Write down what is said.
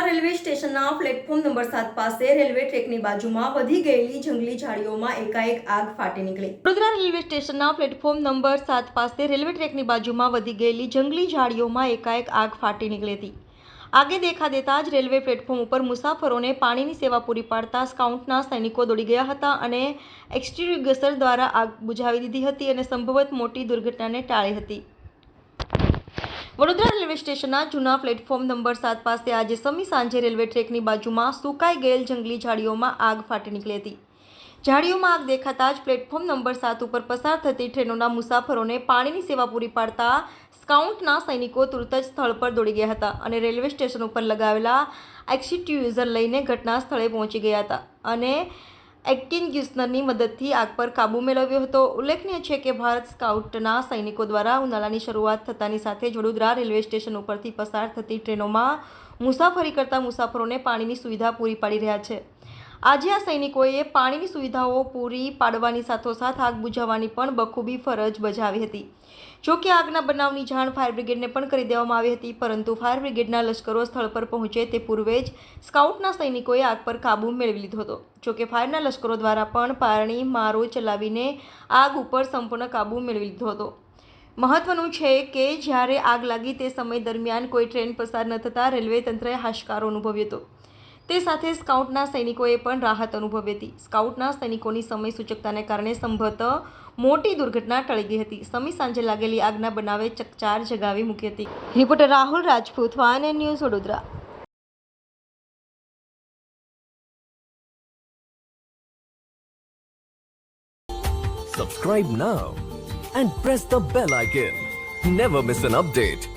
Railway સ્ટેશનના platform number 7 પાસે railway ટ્રેકની બાજુમાં વધી ગયેલી જંગલી ઝાડીઓમાં એકાએક આગ ફાટી નીકળી। વડોદરા રેલવે સ્ટેશનના પ્લેટફોર્મ નંબર 7 પાસે રેલવે ટ્રેકની બાજુમાં વધી ગયેલી જંગલી ઝાડીઓમાં એકાએક આગ ફાટી નીકળી હતી। આગે દેખા દેતા જ રેલવે પ્લેટફોર્મ ઉપર મુસાફરોને પાણીની સેવા પૂરી પાડતા સ્કાઉટના સૈનિકો દોડી ગયા હતા અને એક્સટિંગ્વિશર દ્વારા આગ બુઝાવી દીધી હતી અને સંભવત મોટી દુર્ઘટનાને ટાળી હતી। વડોદરા રેલવે સ્ટેશનના જૂના પ્લેટફોર્મ નંબર 7 પાસે આજે સમી સાંજે રેલવે ટ્રેકની બાજુમાં સુકાઈ ગયેલ જંગલી ઝાડીઓમાં આગ ફાટી નીકળી હતી। ઝાડીઓમાં આગ દેખાતા જ પ્લેટફોર્મ નંબર 7 ઉપર પસાર થતી ટ્રેનોના મુસાફરોને પાણીની સેવા પૂરી પાડતા સ્કાઉટના સૈનિકો તુરત જ સ્થળ પર દોડી ગયા હતા અને રેલવે સ્ટેશન ઉપર લગાવેલા એક્સટિંગ્વિશર લઈને ઘટના સ્થળે પહોંચી ગયા હતા અને એક્સટિંગ્વિશરની મદદથી આગ પર કાબૂ મેળવ્યો હતો। ઉલ્લેખનીય છે કે ભારત સ્કાઉટના સૈનિકો દ્વારા ઉનાળાની શરૂઆત થતાની સાથે જ વડોદરા રેલવે સ્ટેશન ઉપરથી પસાર થતી ટ્રેનોમાં મુસાફરી કરતા મુસાફરોને પાણીની સુવિધા પૂરી પાડી રહ્યા છે। આજે આ સૈનિકોએ પાણીની સુવિધાઓ પૂરી પાડવાની સાથોસાથ આગ બુઝાવવાની પણ બખૂબી ફરજ બજાવી હતી। જો કે આગના બનાવની જાણ ફાયર બ્રિગેડને પણ કરી દેવામાં આવી હતી, પરંતુ ફાયર બ્રિગેડના લશ્કરો સ્થળ પર પહોંચે તે પૂર્વે જ સ્કાઉટના સૈનિકોએ આગ પર કાબૂ મેળવી લીધો હતો। જો કે ફાયરના લશ્કરો દ્વારા પણ પાણી મારો ચલાવીને આગ ઉપર સંપૂર્ણ કાબૂ મેળવી લીધો હતો। મહત્વનું છે કે જ્યારે આગ લાગી તે સમય દરમિયાન કોઈ ટ્રેન પસાર ન થતાં રેલવે તંત્રએ હાશકારો અનુભવ્યો હતો। તે સાથે સ્કાઉટના સૈનિકોએ પણ રાહત અનુભવી હતી। સ્કાઉટના સૈનિકોની સમય સૂચકતાને કારણે સંભવત મોટી દુર્ઘટના ટળી ગઈ હતી। સમી સાંજે લાગેલી આગના બનાવે ચકચાર જગાવી મૂકી હતી। Reporter Rahul Rajput, YNN news, Vadodara. Subscribe now and press the bell icon. Never miss an update.